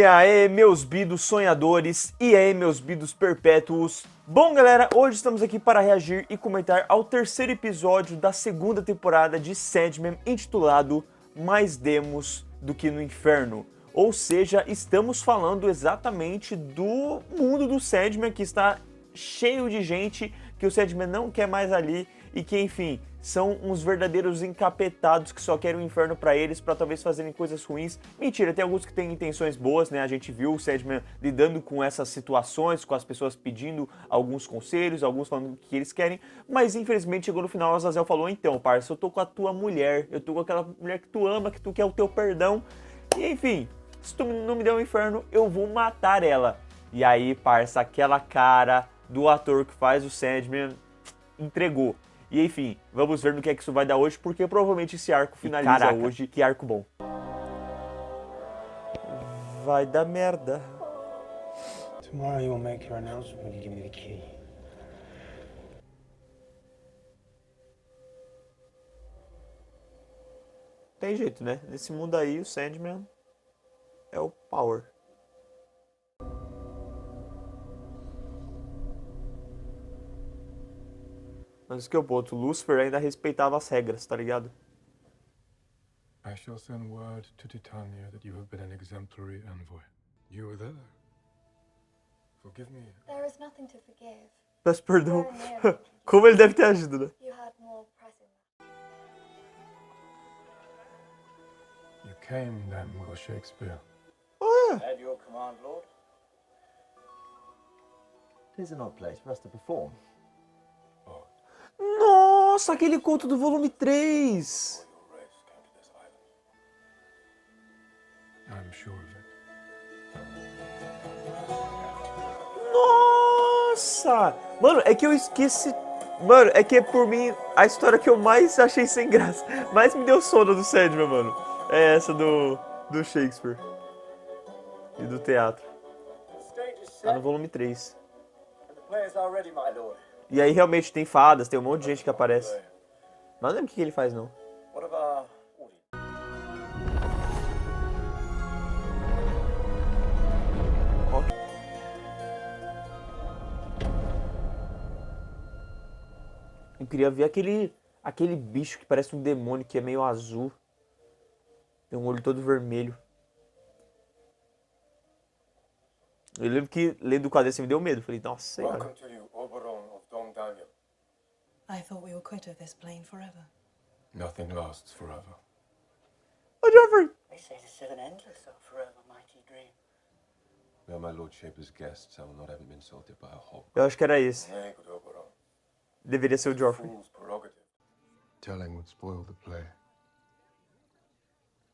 E aí, meus bidos sonhadores, e aí, meus bidos perpétuos. Bom, galera, hoje estamos aqui para reagir e comentar ao terceiro episódio da segunda temporada de Sandman, intitulado Mais Demos do que no Inferno. Ou seja, estamos falando exatamente do mundo do Sandman, que está cheio de gente, que o Sandman não quer mais ali e que, enfim, são uns verdadeiros encapetados que só querem o inferno pra eles, pra talvez fazerem coisas ruins. Mentira, tem alguns que têm intenções boas, né? A gente viu o Sandman lidando com essas situações, com as pessoas pedindo alguns conselhos, alguns falando o que eles querem, mas infelizmente chegou no final, o Azazel falou: então, parça, eu tô com a tua mulher, eu tô com aquela mulher que tu ama, que tu quer o teu perdão, e enfim, se tu não me der o inferno, eu vou matar ela. E aí, parça, aquela cara do ator que faz o Sandman entregou. E enfim, vamos ver no que é que isso vai dar hoje, porque provavelmente esse arco finaliza hoje. Que arco bom. Vai dar merda. Tomorrow you will make your announcement when you give me the key. Tem jeito, né? Nesse mundo aí, o Sandman é o power. Mas que eu boto, Lucifer ainda respeitava as regras, tá ligado? I shall send word to Titania that you have been an exemplary envoy. You were there. Forgive me. There is nothing to forgive. Peço perdão. Como ele deve ter agido, né? You had more pressing. You came then, Will Shakespeare. At your command, Lord. It is an odd place for us to perform. Nossa, aquele conto do volume 3. Your race came to this island. I'm sure of it. Nossa! Mano, é que eu esqueci... Mano, é que por mim, a história que eu mais achei sem graça, mais me deu sono do Sandman, mano, é essa do Shakespeare. E do teatro. The stage is Tá set no volume 3. and the players are ready, my lord. E aí realmente tem fadas, tem um monte de gente que aparece. Mas não lembro o que ele faz, não. What of our audience? Eu queria ver aquele bicho que parece um demônio, que é meio azul. Tem um olho todo vermelho. Eu lembro que lendo o quadrinho assim me deu medo. Falei, nossa senhora. Welcome to you, Oberon of Dom Daniel. I thought we were quit of this plane forever. Nothing lasts forever. Ô, Joffrey! They say to sit an endless or forever mighty dream. We are my Lord Shaper's guests. I will not have him insulted by a hawk. Eu acho que era esse. Nay, good Oberon. Deveria ser o Joffrey. Fool's prerogative. Telling would spoil the play.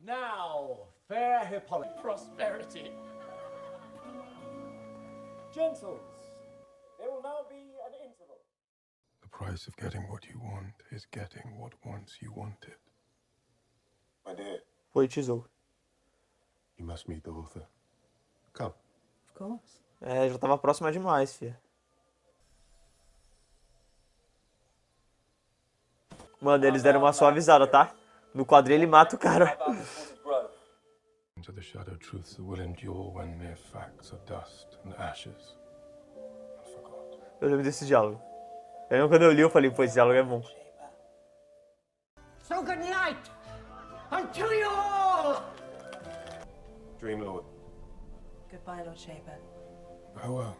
Now, fair Hippolyte, prosperity. Gentles, there will now be an interval. The price of getting what you want is getting what once you wanted. My dear, Poetizou. you must meet the author. Come. Of course. É, já tava próxima demais, filha. Mano, eles deram uma suavizada, tá? No quadrinho ele mata o cara. About the Forted Grove. Into the shadow truths that will endure when mere facts are dust and ashes. And forgot. Eu lembro desse diálogo. Eu lembro quando eu li, eu falei, pô, esse diálogo é bom. So good night unto you all! Dream Lord. Goodbye, Lord Shaper. Farewell.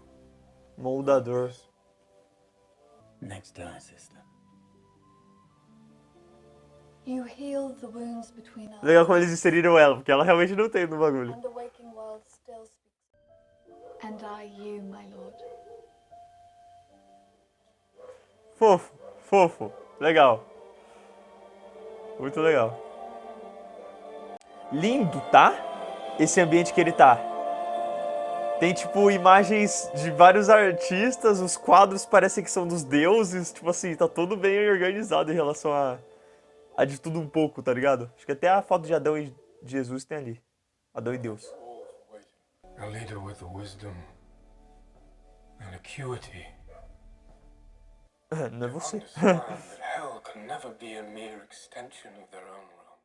Moldador. Next time, sister. You healed the wounds between us, Legal como eles inseriram ela, porque ela realmente não tem no bagulho. and the waking world still speaks. And I you, my lord. Fofo, fofo. Legal. Muito legal. Lindo, tá? Esse ambiente que ele tá. Tem, tipo, imagens de vários artistas, os quadros parecem que são dos deuses, tipo assim, tá tudo bem organizado em relação a de tudo um pouco, tá ligado? Acho que até a foto de Adão e de Jesus tem ali. Adão e Deus. A leader with wisdom and acuity. Não é você. Understand that hell can never be a mere extension of their own realm.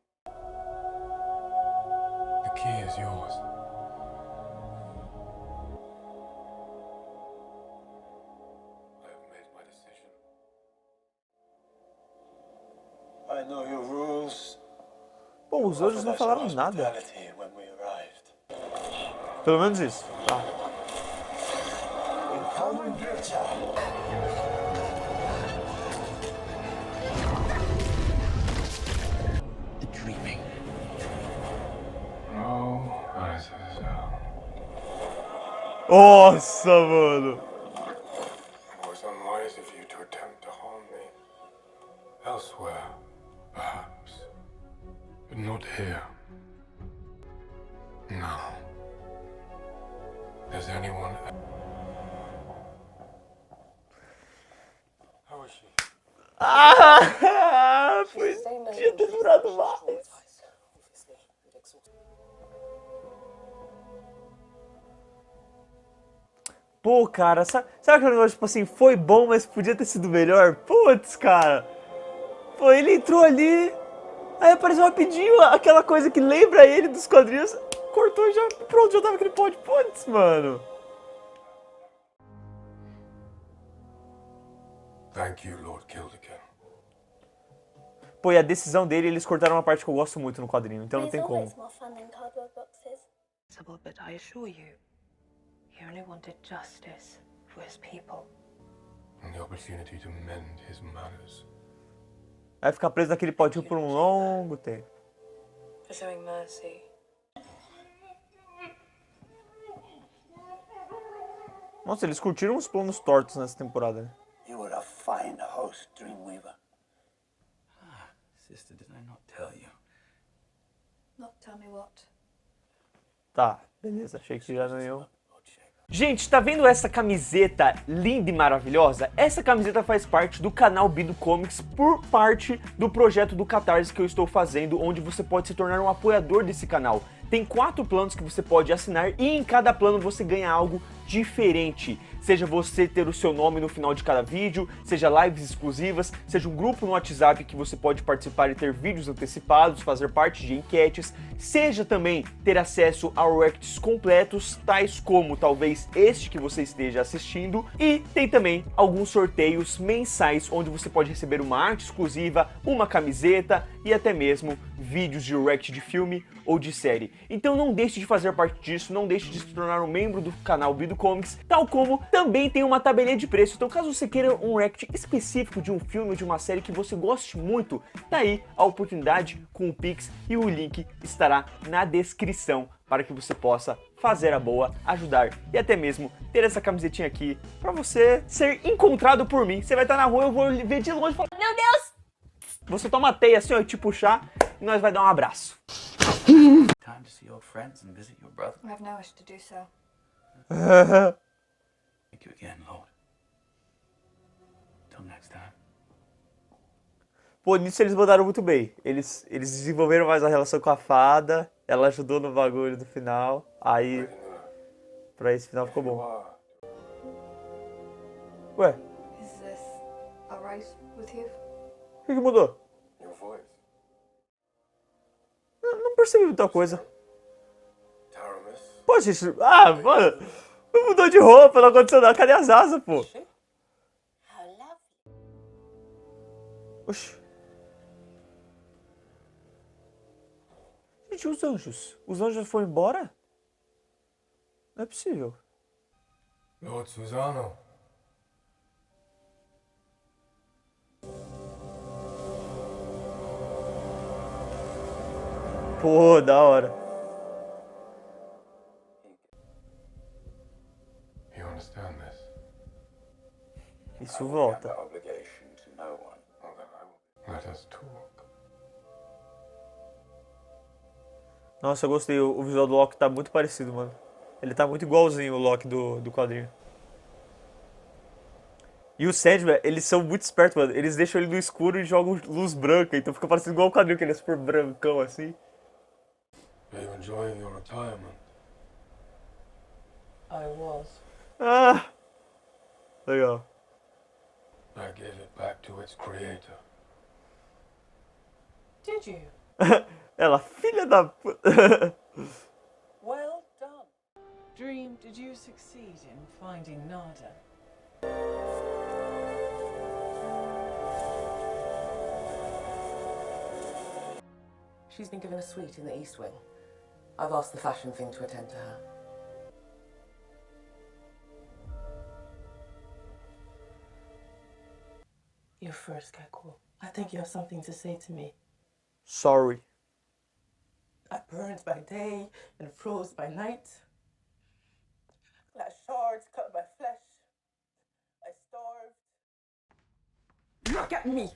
The key is yours. know your rules. Bom, os outros não falaram nada. Hospitality when we arrived. Pelo menos isso. Tá. The dreaming. No answers. Nossa, mano. It was unwise of you to attempt to harm me. Elsewhere, perhaps. But not here. No. Does anyone... How is she? Ah, podia ter durado mais. Pô, cara, sabe aquele negócio, tipo assim, foi bom, mas podia ter sido melhor? Putz, cara. Pô, ele entrou ali, aí apareceu rapidinho aquela coisa que lembra ele dos quadrinhos, cortou e já, pronto, já tava aquele pó de putz, mano. Thank you, Lord Kildican. Pô, e a decisão dele, eles cortaram uma parte que eu gosto muito no quadrinho, então não tem There's como. always more fun than cardboard boxes. But I assure you, he only wanted justice for his people. And the opportunity to mend his manners. Vai ficar preso naquele potinho por um longo tempo. For showing mercy. Nossa, eles curtiram os planos tortos nessa temporada, né? You were a fine host, Dreamweaver. Sister, did I not tell you? Not tell me what. Tá, beleza, achei que já não ia. Gente, tá vendo essa camiseta linda e maravilhosa? Essa camiseta faz parte do canal Bido Comics por parte do projeto do Catarse que eu estou fazendo, onde você pode se tornar um apoiador desse canal. Tem 4 planos que você pode assinar e em cada plano você ganha algo diferente. Seja você ter o seu nome no final de cada vídeo, seja lives exclusivas, seja um grupo no WhatsApp que você pode participar e ter vídeos antecipados, fazer parte de enquetes, seja também ter acesso a reacts completos, tais como talvez este que você esteja assistindo, e tem também alguns sorteios mensais onde você pode receber uma arte exclusiva, uma camiseta e até mesmo vídeos de react de filme ou de série. Então não deixe de fazer parte disso, não deixe de se tornar um membro do canal Bido Comics, tal como também tem uma tabelinha de preço. Então caso você queira um react específico de um filme ou de uma série que você goste muito, tá aí a oportunidade com o Pix e o link estará na descrição para que você possa fazer a boa, ajudar e até mesmo ter essa camisetinha aqui para você ser encontrado por mim. Você vai estar na rua, eu vou ver de longe e falar: meu Deus! Você toma a teia assim, ó, e te puxar e nós vai dar um abraço. Time to see old friends and visit your brother. I have no wish to do so. Thank you again, Lord. Till next time. Pô, nisso eles mandaram muito bem. Eles desenvolveram mais a relação com a fada, ela ajudou no bagulho do final, aí pra esse final ficou bom. Ué, Is this alright with you? o que mudou? Your voice. Não percebi muita coisa. Taramis. Pô, gente, mano, não mudou de roupa, não aconteceu nada. Cadê as asas, pô? Oxi. Gente, os anjos? Os anjos foram embora? Não é possível. Lord Susano. Pô, da hora. You understand this? Isso volta. Obligation to no one. Well, then I will. Let us talk. Nossa, eu gostei. O visual do Loki tá muito parecido, mano. Ele tá muito igualzinho o Loki do quadrinho. E o Sandman, eles são muito espertos, mano. Eles deixam ele no escuro e jogam luz branca. Então fica parecendo igual o quadrinho, que ele é super brancão assim. Are you enjoying your retirement? I was. Ah! Legal. I gave it back to its creator. Did you? Ela, filha da puta. Well done. Dream, did you succeed in finding Nada? She's been given a suite in the East Wing. I've asked the fashion thing to attend to her. You're first, Gekko. I think you have something to say to me. Sorry. I burned by day and froze by night. Like shards cut my flesh. I starved. Look at me!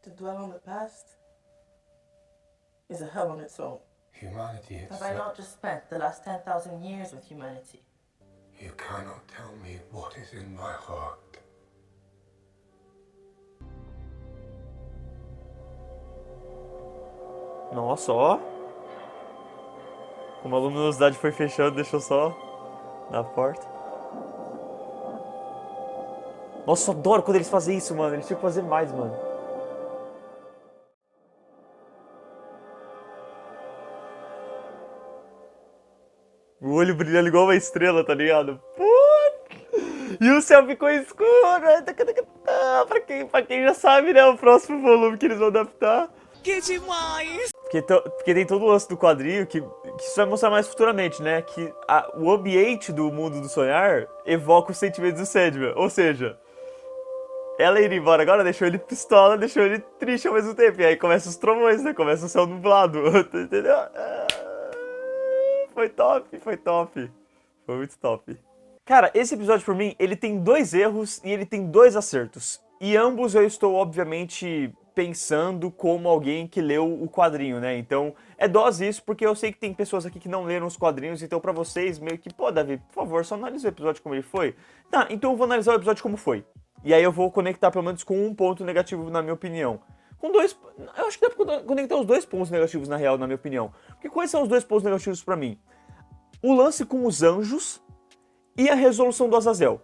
To dwell on the past is a hell on its own. Humanity Have itself. I not just spent the last 10,000 years with humanity? You cannot tell me what is in my heart. Nossa, ó. Como a luminosidade foi fechando, deixou só na porta. Nossa, eu adoro quando eles fazem isso, mano. Eles tinham que fazer mais, mano. O olho brilhando igual uma estrela, tá ligado? Putz! E o céu ficou escuro. Pra quem já sabe, né? O próximo volume que eles vão adaptar. Que demais! Porque tem todo o lance do quadrinho que isso vai mostrar mais futuramente, né? Que o ambiente do mundo do sonhar evoca os sentimentos do Sandman. Ou seja, ela ir embora agora deixou ele pistola, deixou ele triste ao mesmo tempo. E aí começa os trovões, né? Começa o céu nublado. Entendeu? Foi top, foi top. Foi muito top. Cara, esse episódio por mim, ele tem 2 erros e ele tem 2 acertos. E ambos eu estou, obviamente, pensando como alguém que leu o quadrinho, né? Então, é dose isso, porque eu sei que tem pessoas aqui que não leram os quadrinhos, então pra vocês, meio que, pô, Davi, por favor, só analisa o episódio como ele foi. Tá, então eu vou analisar o episódio como foi. E aí eu vou conectar pelo menos com um ponto negativo, na minha opinião. Com 2... Eu acho que dá pra conectar os 2 pontos negativos, na real, na minha opinião. Porque quais são os 2 pontos negativos pra mim? O lance com os anjos e a resolução do Azazel.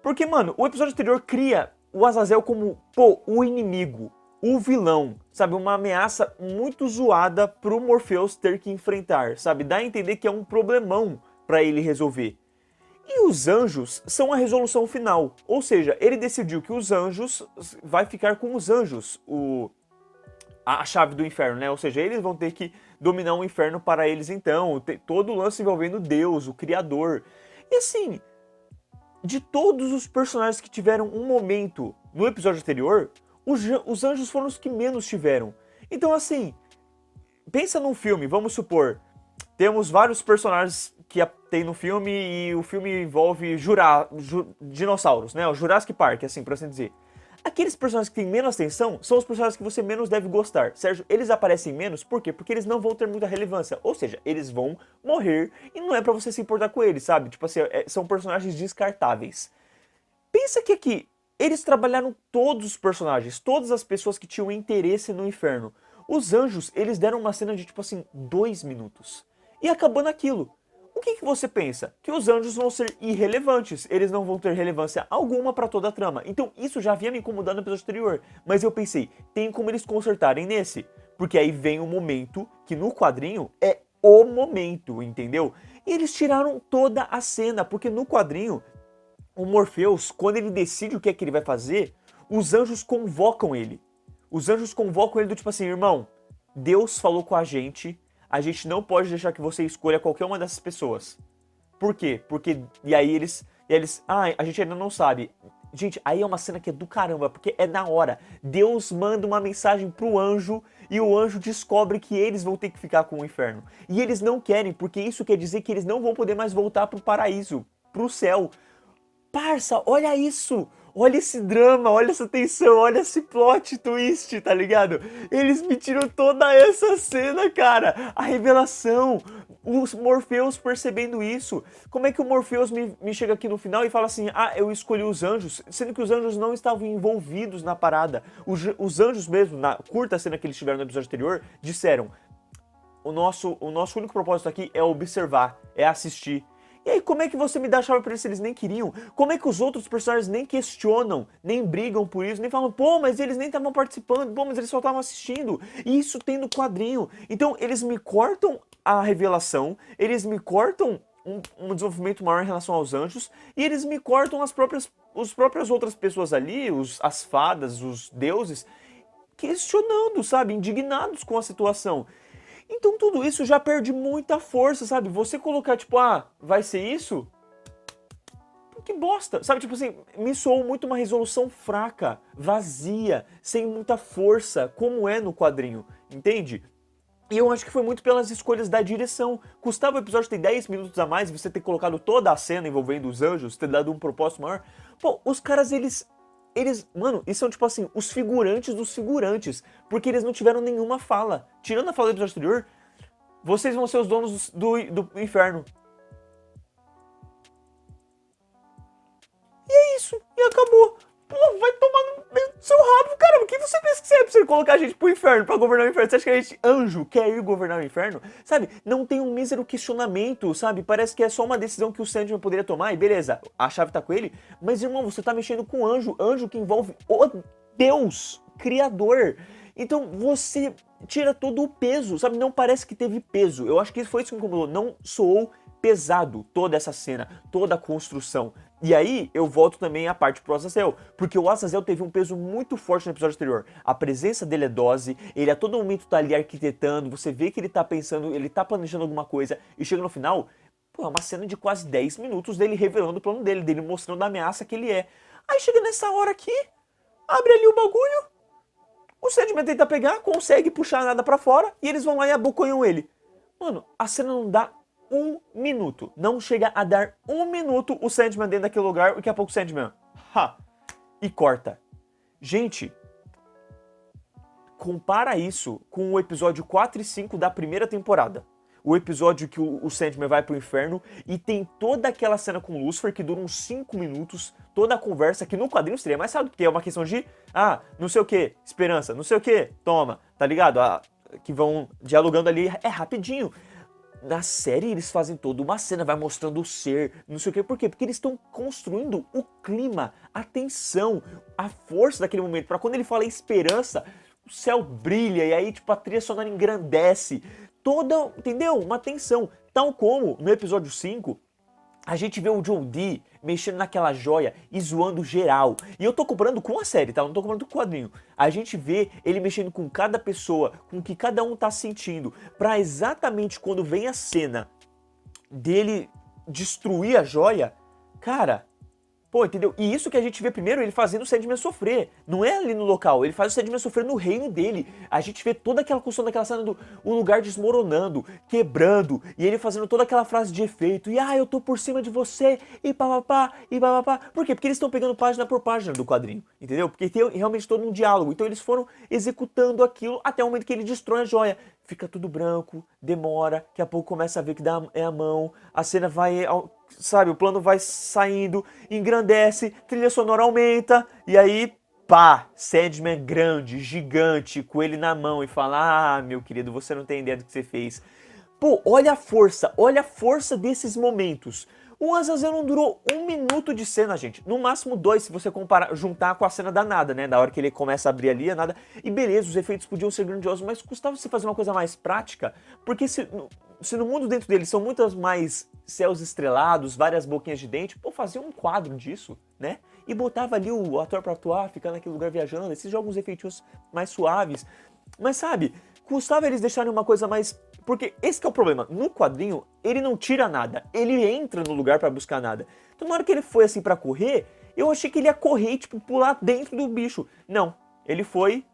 Porque, mano, o episódio anterior cria o Azazel como, pô, o inimigo, o vilão, sabe? Uma ameaça muito zoada pro Morpheus ter que enfrentar, sabe? Dá a entender que é um problemão pra ele resolver. E os anjos são a resolução final. Ou seja, ele decidiu que os anjos vai ficar com os anjos, a chave do inferno, né? Ou seja, eles vão ter que dominar o inferno para eles então. Tem todo o lance envolvendo Deus, o Criador. E assim, de todos os personagens que tiveram um momento no episódio anterior, os anjos foram os que menos tiveram. Então assim, pensa num filme, vamos supor, temos vários personagens que tem no filme e o filme envolve dinossauros, né? O Jurassic Park, assim, por assim dizer. Aqueles personagens que têm menos atenção são os personagens que você menos deve gostar, certo? Eles aparecem menos, por quê? Porque eles não vão ter muita relevância, ou seja, eles vão morrer e não é pra você se importar com eles, sabe? Tipo assim, são personagens descartáveis. Pensa que aqui, eles trabalharam todos os personagens, todas as pessoas que tinham interesse no inferno. Os anjos, eles deram uma cena de tipo assim, 2 minutos. E acabou naquilo. O que você pensa? Que os anjos vão ser irrelevantes, eles não vão ter relevância alguma pra toda a trama. Então isso já havia me incomodado no episódio anterior, mas eu pensei, tem como eles consertarem nesse? Porque aí vem o momento que no quadrinho é o momento, entendeu? E eles tiraram toda a cena, porque no quadrinho, o Morpheus, quando ele decide o que é que ele vai fazer, os anjos convocam ele. Os anjos convocam ele do tipo assim, irmão, Deus falou com a gente não pode deixar que você escolha qualquer uma dessas pessoas. Por quê? Porque, e aí eles, a gente ainda não sabe. Gente, aí é uma cena que é do caramba, porque é na hora. Deus manda uma mensagem pro anjo e o anjo descobre que eles vão ter que ficar com o inferno. E eles não querem, porque isso quer dizer que eles não vão poder mais voltar pro paraíso, pro céu. Parça, olha isso! Olha esse drama, olha essa tensão, olha esse plot twist, tá ligado? Eles me tiram toda essa cena, cara. A revelação, o Morpheus percebendo isso. Como é que o Morpheus me chega aqui no final e fala assim, eu escolhi os anjos, sendo que os anjos não estavam envolvidos na parada. Os anjos mesmo, na curta cena que eles tiveram no episódio anterior, disseram, o nosso único propósito aqui é observar, é assistir. E aí, como é que você me dá a chave pra eles se eles nem queriam? Como é que os outros personagens nem questionam, nem brigam por isso, nem falam, pô, mas eles nem estavam participando, pô, mas eles só estavam assistindo. E isso tem no quadrinho. Então, eles me cortam a revelação, eles me cortam um desenvolvimento maior em relação aos anjos, e eles me cortam as próprias outras pessoas ali, as fadas, os deuses, questionando, sabe? Indignados com a situação. Então tudo isso já perde muita força, sabe? Você colocar, tipo, ah, vai ser isso? Que bosta, sabe? Tipo assim, me soou muito uma resolução fraca, vazia, sem muita força, como é no quadrinho, entende? E eu acho que foi muito pelas escolhas da direção. Custava o episódio ter 10 minutos a mais, você ter colocado toda a cena envolvendo os anjos, ter dado um propósito maior. Pô, os caras, eles... Mano, eles são tipo assim, os figurantes dos figurantes, porque eles não tiveram nenhuma fala. Tirando a fala do episódio anterior, vocês vão ser os donos do inferno. E é isso, e acabou. Pô, vai tomar no seu rabo, caramba. Quem você pensa que você é pra você colocar a gente pro inferno, pra governar o inferno? Você acha que a gente, anjo, quer ir governar o inferno? Sabe, não tem um mísero questionamento, sabe? Parece que é só uma decisão que o Sandman poderia tomar e beleza, a chave tá com ele. Mas, irmão, você tá mexendo com anjo que envolve o Deus, Criador. Então, você tira todo o peso, sabe? Não parece que teve peso. Eu acho que foi isso que me incomodou. Não soou pesado toda essa cena, toda a construção. E aí, eu volto também à parte pro Azazel, porque o Azazel teve um peso muito forte no episódio anterior. A presença dele é dose, ele a todo momento tá ali arquitetando, você vê que ele tá pensando, ele tá planejando alguma coisa, e chega no final, pô, é uma cena de quase 10 minutos dele revelando o plano dele mostrando a ameaça que ele é. Aí chega nessa hora aqui, abre ali o bagulho, o Sandman tenta pegar, consegue puxar nada pra fora, e eles vão lá e abocanham ele. Mano, a cena não dá 1 minuto. Não chega a dar 1 minuto o Sandman dentro daquele lugar, daqui a pouco o Sandman, e corta. Gente, compara isso com o episódio 4 e 5 da primeira temporada. O episódio que o Sandman vai pro inferno e tem toda aquela cena com o Lucifer que dura uns 5 minutos, toda a conversa que no quadrinho seria mais rápido, porque é uma questão de, não sei o que, esperança, não sei o que, toma, tá ligado? Que vão dialogando ali, é rapidinho. Na série eles fazem toda uma cena, vai mostrando o ser, não sei o que. Por quê? Porque eles estão construindo o clima, a tensão, a força daquele momento. Pra quando ele fala esperança, o céu brilha e aí tipo a trilha sonora engrandece. Toda, entendeu? Uma tensão. Tal como no episódio 5, a gente vê o John Dee mexendo naquela joia e zoando geral. E eu tô comparando com a série, tá? Eu não tô comparando com o quadrinho. A gente vê ele mexendo com cada pessoa, com o que cada um tá sentindo. Pra exatamente quando vem a cena dele destruir a joia, cara... Pô, entendeu? E isso que a gente vê primeiro, ele fazendo o Sandman sofrer. Não é ali no local, ele faz o Sandman sofrer no reino dele. A gente vê toda aquela construção daquela cena do o lugar desmoronando, quebrando, e ele fazendo toda aquela frase de efeito. E eu tô por cima de você, e papapá, e papapá. Por quê? Porque eles estão pegando página por página do quadrinho, entendeu? Porque tem realmente todo um diálogo. Então eles foram executando aquilo até o momento que ele destrói a joia. Fica tudo branco, demora, daqui a pouco começa a ver que é a mão, a cena vai, sabe, o plano vai saindo, engrandece, trilha sonora aumenta, e aí, pá, Sandman grande, gigante, com ele na mão e fala, meu querido, você não tem ideia do que você fez. Pô, olha a força desses momentos. O Azazel não durou 1 minuto de cena, gente. No máximo 2, se você comparar, juntar com a cena da nada, né? Da hora que ele começa a abrir ali, a nada. E beleza, os efeitos podiam ser grandiosos, mas custava você fazer uma coisa mais prática. Porque se no mundo dentro dele são muitas mais céus estrelados, várias boquinhas de dente, pô, fazia um quadro disso, né? E botava ali o ator pra atuar, ficar naquele lugar viajando, esses jogos efeitos mais suaves. Mas sabe, custava eles deixarem uma coisa mais... Porque esse que é o problema, no quadrinho ele não tira nada, ele entra no lugar pra buscar nada. Então na hora que ele foi assim pra correr, eu achei que ele ia correr e tipo pular dentro do bicho. Não, ele foi,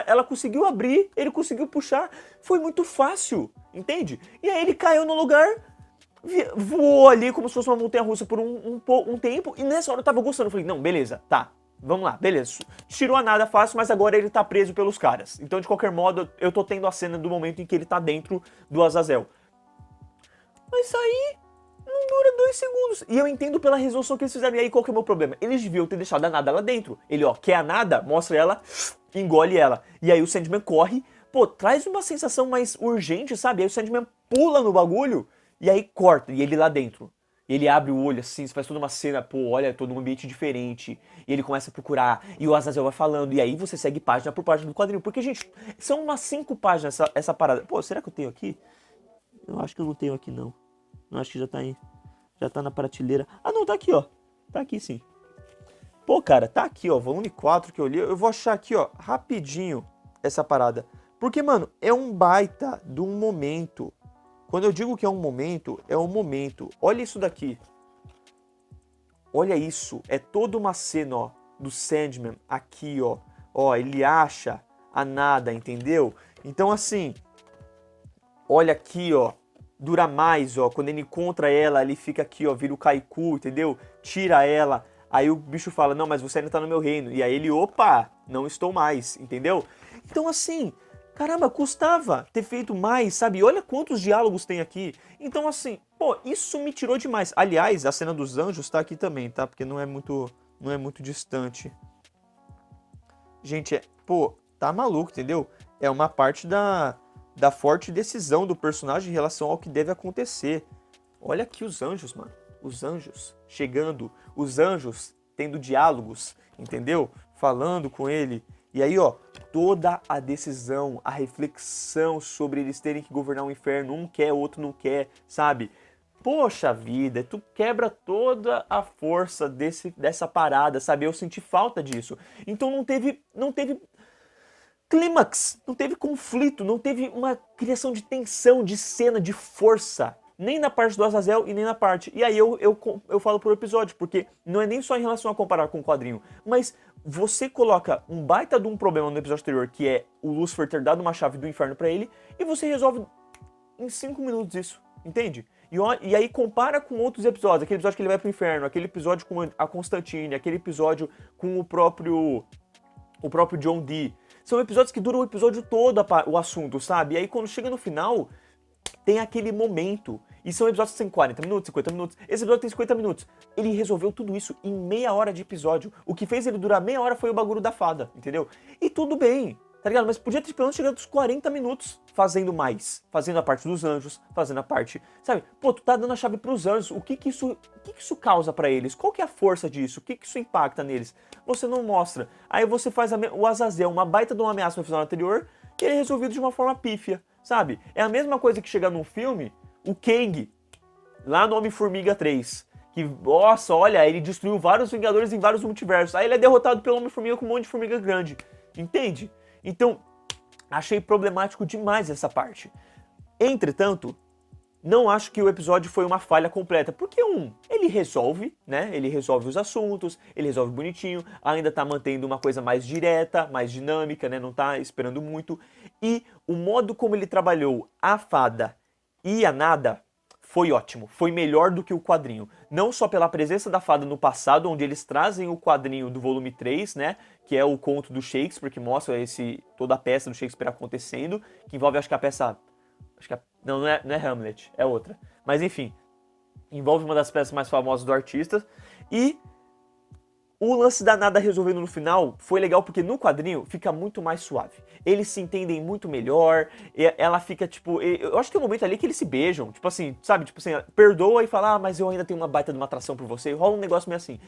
ela conseguiu abrir, ele conseguiu puxar, foi muito fácil, entende? E aí ele caiu no lugar, voou ali como se fosse uma montanha-russa por um tempo, e nessa hora eu tava gostando, eu falei, não, beleza, tá. Vamos lá, beleza. Tirou a nada fácil, mas agora ele tá preso pelos caras. Então, de qualquer modo, eu tô tendo a cena do momento em que ele tá dentro do Azazel. Mas aí não dura 2 segundos. E eu entendo pela resolução que eles fizeram. E aí, qual que é o meu problema? Eles deviam ter deixado a nada lá dentro. Ele, quer a nada? Mostra ela, engole ela. E aí o Sandman corre. Pô, traz uma sensação mais urgente, sabe? Aí o Sandman pula no bagulho e aí corta. E ele lá dentro. Ele abre o olho assim, faz toda uma cena, pô, olha, tô num ambiente diferente. E ele começa a procurar, e o Azazel vai falando, e aí você segue página por página do quadrinho. Porque, gente, são umas 5 páginas essa parada. Pô, será que eu tenho aqui? Eu acho que eu não tenho aqui, não. Eu acho que já tá na prateleira. Ah, não, tá aqui, ó. Tá aqui, sim. Pô, cara, tá aqui, ó, volume 4 que eu li. Eu vou achar aqui, ó, rapidinho essa parada. Porque, mano, é um baita de um momento. Quando eu digo que é um momento, é um momento. Olha isso daqui. Olha isso. É toda uma cena, ó, do Sandman aqui, ó. Ó, ele acha a nada, entendeu? Então, assim, olha aqui, ó. Dura mais, ó. Quando ele encontra ela, ele fica aqui, ó, vira o Kaiku, entendeu? Tira ela. Aí o bicho fala, não, mas você ainda tá no meu reino. E aí ele, opa, não estou mais, entendeu? Então assim, caramba, custava ter feito mais, sabe? Olha quantos diálogos tem aqui. Então assim, pô, isso me tirou demais. Aliás, a cena dos anjos tá aqui também, tá? Porque não é muito distante. Gente, pô, tá maluco, entendeu? É uma parte da forte decisão do personagem em relação ao que deve acontecer. Olha aqui os anjos, mano. Os anjos chegando, os anjos tendo diálogos, entendeu? Falando com ele. E aí, ó, toda a decisão, a reflexão sobre eles terem que governar o inferno, um quer, o outro não quer, sabe? Poxa vida, tu quebra toda a força dessa parada, sabe? Eu senti falta disso. Então não teve clímax, não teve conflito, não teve uma criação de tensão, de cena, de força. Nem na parte do Azazel e nem na parte. E aí eu falo pro episódio, porque não é nem só em relação a comparar com o quadrinho, mas você coloca um baita de um problema no episódio anterior, que é o Lúcifer ter dado uma chave do inferno pra ele, e você resolve em 5 minutos isso, entende? E aí compara com outros episódios, aquele episódio que ele vai pro inferno, aquele episódio com a Constantine, aquele episódio com o próprio John Dee. São episódios que duram o episódio todo o assunto, sabe? E aí quando chega no final, tem aquele momento. E são episódios que tem 40 minutos, 50 minutos. Esse episódio tem 50 minutos. Ele resolveu tudo isso em meia hora de episódio. O que fez ele durar meia hora foi o bagulho da fada, entendeu? E tudo bem, tá ligado? Mas podia ter pelo menos chegado aos 40 minutos fazendo mais. Fazendo a parte dos anjos, fazendo a parte... Sabe? Pô, tu tá dando a chave pros anjos. O que isso causa pra eles? Qual que é a força disso? O que isso impacta neles? Você não mostra. Aí você faz o Azazel, uma baita de uma ameaça no final anterior, que ele é resolvido de uma forma pífia, sabe? É a mesma coisa que chegar num filme... O Kang, lá no Homem-Formiga 3, que, nossa, olha, ele destruiu vários Vingadores em vários multiversos. Aí ele é derrotado pelo Homem-Formiga com um monte de formiga grande, entende? Então, achei problemático demais essa parte. Entretanto, não acho que o episódio foi uma falha completa, porque ele resolve, né? Ele resolve os assuntos, ele resolve bonitinho, ainda tá mantendo uma coisa mais direta, mais dinâmica, né? Não tá esperando muito. E o modo como ele trabalhou a fada e a nada foi ótimo, foi melhor do que o quadrinho. Não só pela presença da fada no passado, onde eles trazem o quadrinho do volume 3, né, que é o conto do Shakespeare, que mostra toda a peça do Shakespeare acontecendo, que envolve, acho que a peça... Não é Hamlet, é outra. Mas enfim, envolve uma das peças mais famosas do artista. E o lance da nada resolvendo no final foi legal porque no quadrinho fica muito mais suave. Eles se entendem muito melhor, ela fica tipo... Eu acho que tem um momento ali que eles se beijam, tipo assim, sabe? Tipo assim, perdoa e fala, mas eu ainda tenho uma baita de uma atração por você. Rola um negócio meio assim.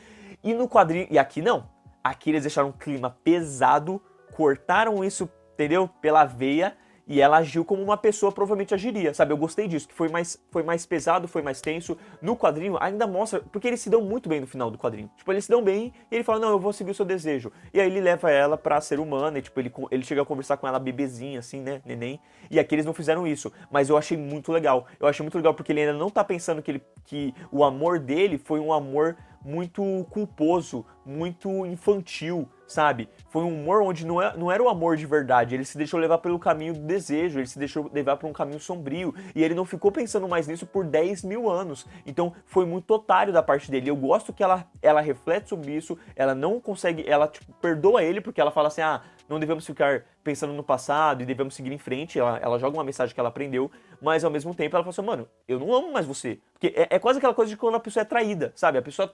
E no quadrinho... E aqui não. Aqui eles deixaram um clima pesado, cortaram isso, entendeu? Pela veia. E ela agiu como uma pessoa provavelmente agiria, sabe? Eu gostei disso, que foi mais pesado, foi mais tenso. No quadrinho ainda mostra, porque eles se dão muito bem no final do quadrinho. Tipo, eles se dão bem e ele fala, não, eu vou seguir o seu desejo. E aí ele leva ela pra ser humana e tipo, ele chega a conversar com ela bebezinha, assim, né, neném. E aqui eles não fizeram isso, mas eu achei muito legal. Eu achei muito legal porque ele ainda não tá pensando que o amor dele foi um amor muito culposo, muito infantil, sabe? Foi um humor onde não era o amor de verdade, ele se deixou levar pelo caminho do desejo, ele se deixou levar por um caminho sombrio, e ele não ficou pensando mais nisso por 10 mil anos. Então foi muito otário da parte dele. Eu gosto que ela reflete sobre isso, ela não consegue, ela tipo, perdoa ele, porque ela fala assim, não devemos ficar pensando no passado e devemos seguir em frente, ela joga uma mensagem que ela aprendeu, mas ao mesmo tempo ela fala assim, mano, eu não amo mais você. Porque é quase aquela coisa de quando a pessoa é traída, sabe? A pessoa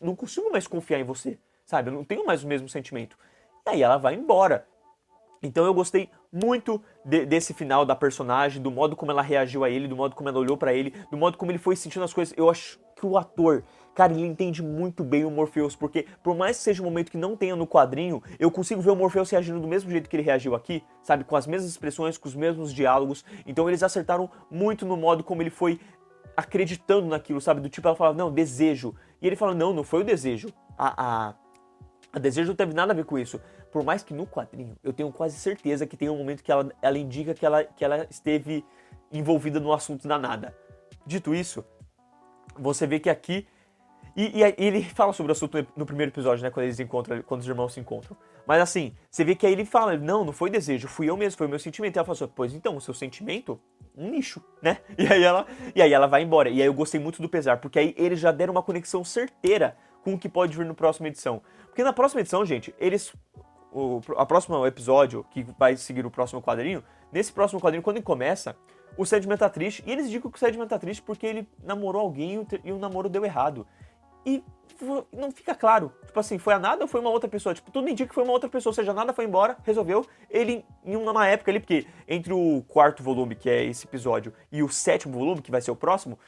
não consigo mais confiar em você, sabe? Eu não tenho mais o mesmo sentimento. E aí ela vai embora. Então eu gostei muito desse final da personagem, do modo como ela reagiu a ele, do modo como ela olhou pra ele, do modo como ele foi sentindo as coisas. Eu acho que o ator, cara, ele entende muito bem o Morpheus, porque por mais que seja um momento que não tenha no quadrinho, eu consigo ver o Morpheus reagindo do mesmo jeito que ele reagiu aqui, sabe? Com as mesmas expressões, com os mesmos diálogos. Então eles acertaram muito no modo como ele foi acreditando naquilo, sabe? Do tipo, ela fala, não, desejo. E ele fala, não foi o desejo. A Desejo não teve nada a ver com isso. Por mais que no quadrinho, eu tenho quase certeza que tem um momento que ela indica que ela esteve envolvida no assunto da Nada. Dito isso, você vê que aqui... E ele fala sobre o assunto no primeiro episódio, né? Quando os irmãos se encontram. Mas assim, você vê que aí ele fala, não foi desejo, fui eu mesmo, foi o meu sentimento. E ela fala assim, pois então, o seu sentimento, um lixo, né? E aí ela vai embora. E aí eu gostei muito do pesar, porque aí eles já deram uma conexão certeira com o que pode vir na próxima edição. Porque na próxima edição, gente, a próximo episódio, que vai seguir o próximo quadrinho, nesse próximo quadrinho, quando ele começa, o Sandman tá triste. E eles indicam que o Sandman tá triste porque ele namorou alguém e o namoro deu errado. E não fica claro, tipo assim, foi a Nada ou foi uma outra pessoa? Tipo, tudo indica que foi uma outra pessoa, ou seja, a Nada foi embora, resolveu. Ele, em uma época ali, porque entre o quarto volume, que é esse episódio, e o sétimo volume, que vai ser o próximo,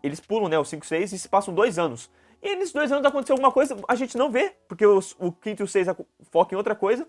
eles pulam, né, os 5, 6 e se passam 2 anos. E nesses 2 anos aconteceu alguma coisa, a gente não vê, porque o quinto e o 6 focam em outra coisa.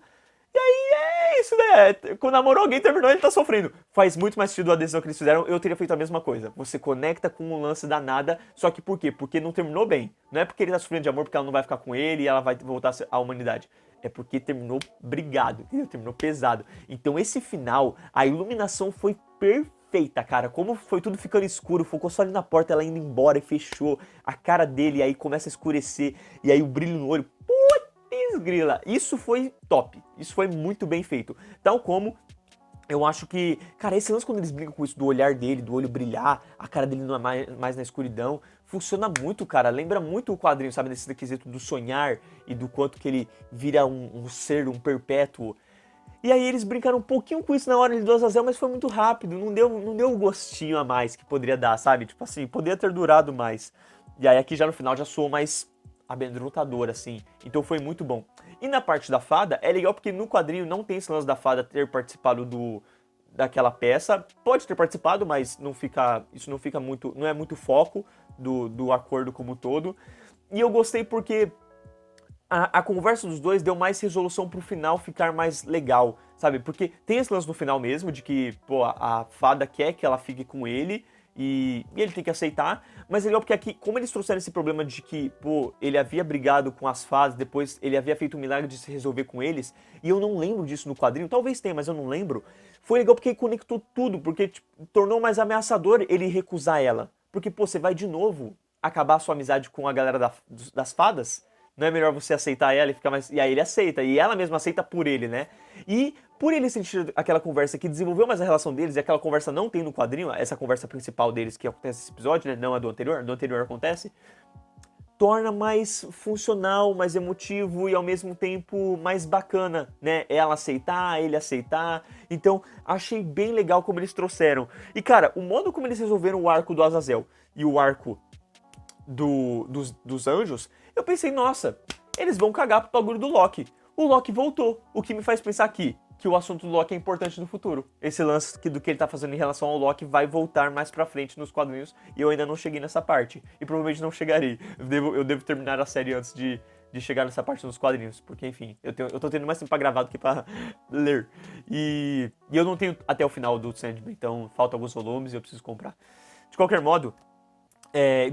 E aí é isso, né? Quando namorou alguém, terminou, ele tá sofrendo. Faz muito mais sentido a decisão que eles fizeram, eu teria feito a mesma coisa. Você conecta com o lance da Nada, só que por quê? Porque não terminou bem. Não é porque ele tá sofrendo de amor, porque ela não vai ficar com ele e ela vai voltar à humanidade. É porque terminou brigado, entendeu? Terminou pesado. Então esse final, a iluminação foi perfeita, cara. Como foi tudo ficando escuro, focou só ali na porta, ela indo embora e fechou a cara dele, e aí começa a escurecer, e aí o brilho no olho. Grila, isso foi top, isso foi muito bem feito, tal como eu acho que, cara, esse lance quando eles brincam com isso do olhar dele, do olho brilhar, a cara dele não é mais na escuridão, funciona muito, cara, lembra muito o quadrinho, sabe, nesse quesito do sonhar e do quanto que ele vira um ser, um perpétuo. E aí eles brincaram um pouquinho com isso na hora do Azazel, mas foi muito rápido, não deu um gostinho a mais que poderia dar, sabe, tipo assim, poderia ter durado mais. E aí aqui já no final já soou mais amedrontador, assim. Então foi muito bom. E na parte da fada, é legal porque no quadrinho não tem esse lance da fada ter participado daquela peça. Pode ter participado, mas isso não fica muito, não é muito foco do acordo como um todo. E eu gostei porque a conversa dos dois deu mais resolução pro final ficar mais legal, sabe? Porque tem esse lance no final mesmo, de que, pô, a fada quer que ela fique com ele, e ele tem que aceitar, mas é legal porque aqui, como eles trouxeram esse problema de que, pô, ele havia brigado com as fadas, depois ele havia feito um milagre de se resolver com eles, e eu não lembro disso no quadrinho, talvez tenha, mas eu não lembro, foi legal porque conectou tudo, porque tipo, tornou mais ameaçador ele recusar ela, porque, pô, você vai de novo acabar a sua amizade com a galera das fadas, não é melhor você aceitar ela e ficar mais... E aí ele aceita, e ela mesma aceita por ele, né? E por ele sentir aquela conversa que desenvolveu mais a relação deles, e aquela conversa não tem no quadrinho, essa conversa principal deles que acontece nesse episódio, né? Não a do anterior acontece, torna mais funcional, mais emotivo e ao mesmo tempo mais bacana, né? Ela aceitar, ele aceitar. Então, achei bem legal como eles trouxeram. E cara, o modo como eles resolveram o arco do Azazel e o arco dos anjos, eu pensei, nossa, eles vão cagar pro bagulho do Loki. O Loki voltou, o que me faz pensar aqui que o assunto do Loki é importante no futuro. Esse lance do que ele tá fazendo em relação ao Loki vai voltar mais pra frente nos quadrinhos, e eu ainda não cheguei nessa parte, e provavelmente não chegarei. Eu devo terminar a série antes de chegar nessa parte nos quadrinhos, porque enfim, eu tô tendo mais tempo pra gravar do que pra ler. E eu não tenho até o final do Sandman, então faltam alguns volumes e eu preciso comprar. De qualquer modo,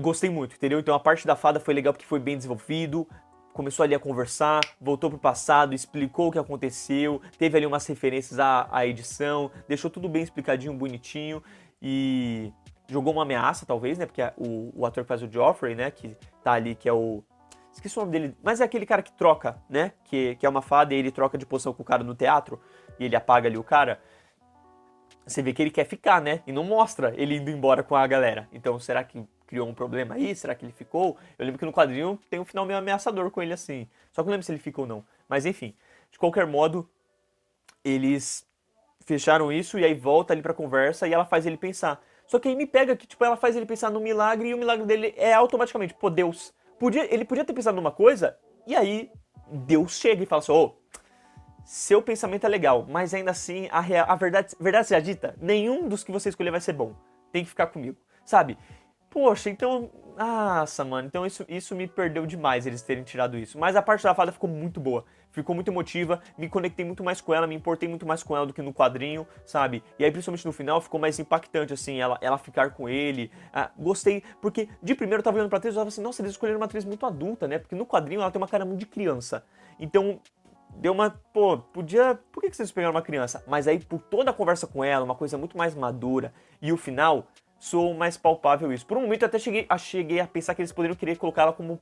gostei muito, entendeu? Então a parte da fada foi legal porque foi bem desenvolvido, começou ali a conversar, voltou pro passado, explicou o que aconteceu, teve ali umas referências à edição, deixou tudo bem explicadinho, bonitinho, e jogou uma ameaça, talvez, né? Porque o ator que faz o Joffrey, né? Que tá ali, que é o... Esqueci o nome dele, mas é aquele cara que troca, né? Que é uma fada e ele troca de posição com o cara no teatro, e ele apaga ali o cara. Você vê que ele quer ficar, né? E não mostra ele indo embora com a galera. Então, será que criou um problema aí? Será que ele ficou? Eu lembro que no quadrinho tem um final meio ameaçador com ele assim. Só que não lembro se ele ficou ou não. Mas enfim, de qualquer modo, eles fecharam isso e aí volta ali pra conversa e ela faz ele pensar. Só que aí me pega que, tipo, ela faz ele pensar no milagre e o milagre dele é automaticamente, pô, Deus. Ele podia ter pensado numa coisa e aí Deus chega e fala assim, ô, seu pensamento é legal, mas ainda assim a verdade seja dita, nenhum dos que você escolher vai ser bom. Tem que ficar comigo, sabe? poxa, então... Nossa, mano, então isso me perdeu demais eles terem tirado isso. Mas a parte da fada ficou muito boa. Ficou muito emotiva, me conectei muito mais com ela, me importei muito mais com ela do que no quadrinho, sabe? E aí, principalmente no final, ficou mais impactante, assim, ela ficar com ele. Gostei, porque de primeiro eu tava olhando pra atriz e eu tava assim, nossa, eles escolheram uma atriz muito adulta, né? Porque no quadrinho ela tem uma cara muito de criança. Então, deu uma, pô, podia... Por que vocês pegaram uma criança? Mas aí, por toda a conversa com ela, uma coisa muito mais madura, e o final... Sou mais palpável isso. Por um momento eu até cheguei a pensar que eles poderiam querer colocá-la como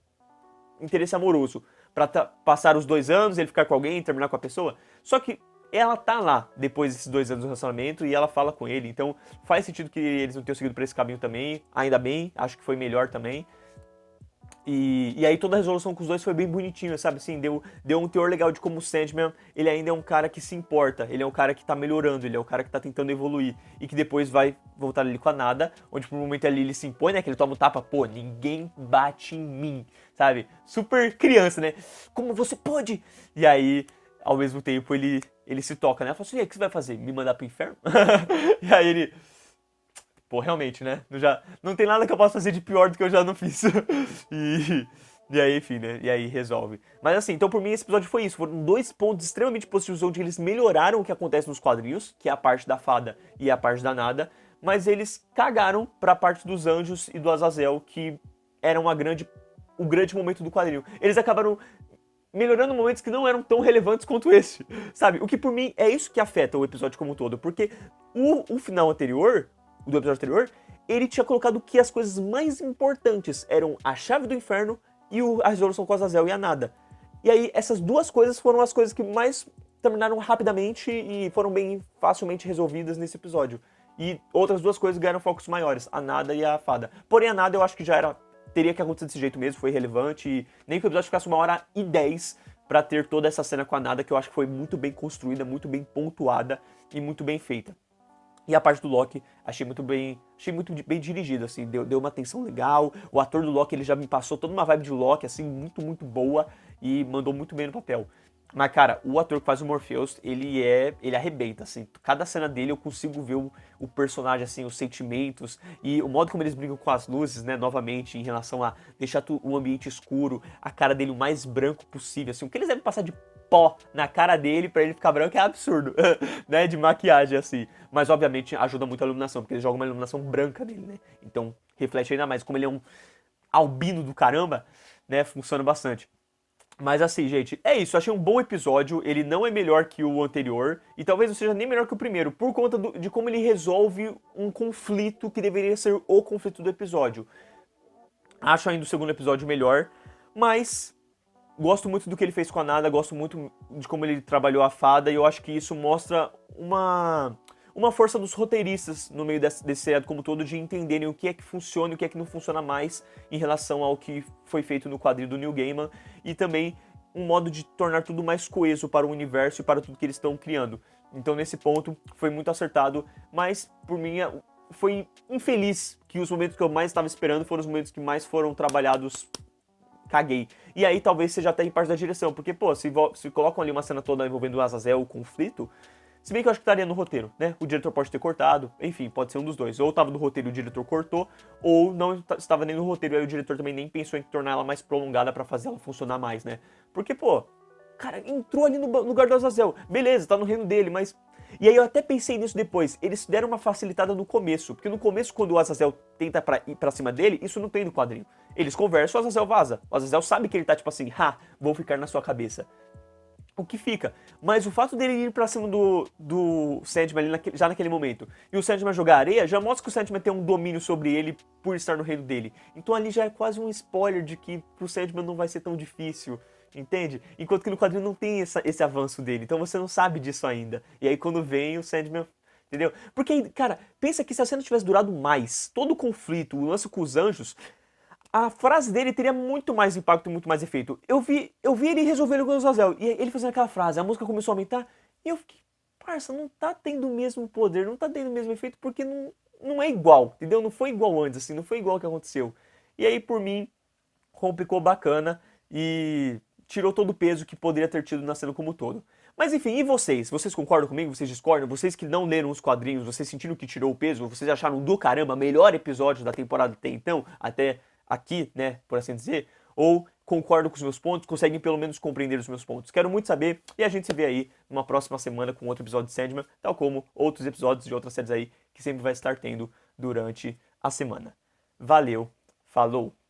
interesse amoroso. Pra passar os 2 anos, ele ficar com alguém, terminar com a pessoa. Só que ela tá lá depois desses 2 anos do relacionamento e ela fala com ele. Então faz sentido que eles não tenham seguido por esse caminho também. Ainda bem, acho que foi melhor também. E aí toda a resolução com os dois foi bem bonitinha, sabe? Assim, deu um teor legal de como o Sandman, ele ainda é um cara que se importa, ele é um cara que tá melhorando, ele é um cara que tá tentando evoluir, e que depois vai voltar ali com a Nada, onde por um momento ali ele se impõe, né? Que ele toma um tapa, pô, ninguém bate em mim, sabe? Super criança, né? Como você pode? E aí, ao mesmo tempo, ele se toca, né? Ela fala assim, e aí, o que você vai fazer? Me mandar pro inferno? E aí ele... Pô, realmente, né? Não tem nada que eu possa fazer de pior do que eu já não fiz. E aí, enfim, né? E aí resolve. Mas assim, então por mim esse episódio foi isso. Foram 2 pontos extremamente positivos onde eles melhoraram o que acontece nos quadrinhos, que é a parte da fada e a parte da Nada. Mas eles cagaram pra parte dos anjos e do Azazel, que era o grande momento do quadrinho. Eles acabaram melhorando momentos que não eram tão relevantes quanto esse, sabe? O que por mim é isso que afeta o episódio como um todo. Porque o final anterior... do episódio anterior, ele tinha colocado que as coisas mais importantes eram a chave do inferno e a resolução com o Azazel e a Nada. E aí, essas 2 coisas foram as coisas que mais terminaram rapidamente e foram bem facilmente resolvidas nesse episódio. E outras 2 coisas ganharam focos maiores, a Nada e a Fada. Porém, a Nada eu acho que teria que acontecer desse jeito mesmo, foi relevante, e nem que o episódio ficasse 1h10 pra ter toda essa cena com a Nada, que eu acho que foi muito bem construída, muito bem pontuada e muito bem feita. E a parte do Loki, achei muito bem dirigido, assim, deu uma atenção legal. O ator do Loki, ele já me passou toda uma vibe de Loki, assim, muito, muito boa, e mandou muito bem no papel. Mas, cara, o ator que faz o Morpheus, ele arrebenta, assim. Cada cena dele eu consigo ver o personagem, assim, os sentimentos e o modo como eles brincam com as luzes, né, novamente, em relação a deixar o ambiente escuro, a cara dele o mais branco possível, assim. O que eles devem passar de pó na cara dele pra ele ficar branco é absurdo, né, de maquiagem, assim. Mas, obviamente, ajuda muito a iluminação, porque eles jogam uma iluminação branca nele, né. Então, reflete ainda mais. Como ele é um albino do caramba, né, funciona bastante. Mas assim, gente, é isso, eu achei um bom episódio, ele não é melhor que o anterior, e talvez não seja nem melhor que o primeiro, por conta de como ele resolve um conflito que deveria ser o conflito do episódio. Acho ainda o segundo episódio melhor, mas gosto muito do que ele fez com a Nada, gosto muito de como ele trabalhou a Fada, e eu acho que isso mostra uma força dos roteiristas no meio desse seriado como todo, de entenderem o que é que funciona e o que é que não funciona mais em relação ao que foi feito no quadrinho do Neil Gaiman, e também um modo de tornar tudo mais coeso para o universo e para tudo que eles estão criando. Então nesse ponto foi muito acertado, mas por mim foi infeliz que os momentos que eu mais estava esperando foram os momentos que mais foram trabalhados. Caguei. E aí talvez seja até em parte da direção, porque pô, se colocam ali uma cena toda envolvendo o Azazel, o conflito, se bem que eu acho que estaria no roteiro, né? O diretor pode ter cortado, enfim, pode ser um dos dois. Ou estava no roteiro e o diretor cortou, ou não estava nem no roteiro e aí o diretor também nem pensou em tornar ela mais prolongada pra fazer ela funcionar mais, né? Porque, pô, cara, entrou ali no lugar do Azazel. Beleza, tá no reino dele, mas... E aí eu até pensei nisso depois. Eles deram uma facilitada no começo, porque no começo, quando o Azazel tenta ir pra cima dele, isso não tem no quadrinho. Eles conversam, o Azazel vaza. O Azazel sabe que ele tá tipo assim, vou ficar na sua cabeça. O que fica. Mas o fato dele ir pra cima do Sandman ali já naquele momento, e o Sandman jogar areia, já mostra que o Sandman tem um domínio sobre ele por estar no reino dele. Então ali já é quase um spoiler de que pro Sandman não vai ser tão difícil, entende? Enquanto que no quadrinho não tem esse avanço dele, então você não sabe disso ainda. E aí quando vem o Sandman... Entendeu? Porque, cara, pensa que se a cena tivesse durado mais, todo o conflito, o lance com os anjos... A frase dele teria muito mais impacto e muito mais efeito. Eu vi ele resolvendo com o Azazel. E ele fazendo aquela frase, a música começou a aumentar. E eu fiquei, parça, não tá tendo o mesmo poder, não tá tendo o mesmo efeito, porque não é igual, entendeu? Não foi igual antes, assim, não foi igual ao que aconteceu. E aí, por mim, complicou bacana e tirou todo o peso que poderia ter tido na cena como um todo. Mas enfim, e vocês? Vocês concordam comigo? Vocês discordam? Vocês que não leram os quadrinhos, vocês sentiram que tirou o peso? Vocês acharam do caramba, melhor episódio da temporada até então? Até aqui, né, por assim dizer? Ou concordam com os meus pontos? Conseguem pelo menos compreender os meus pontos? Quero muito saber e a gente se vê aí numa próxima semana com outro episódio de Sandman, tal como outros episódios de outras séries aí que sempre vai estar tendo durante a semana. Valeu, falou!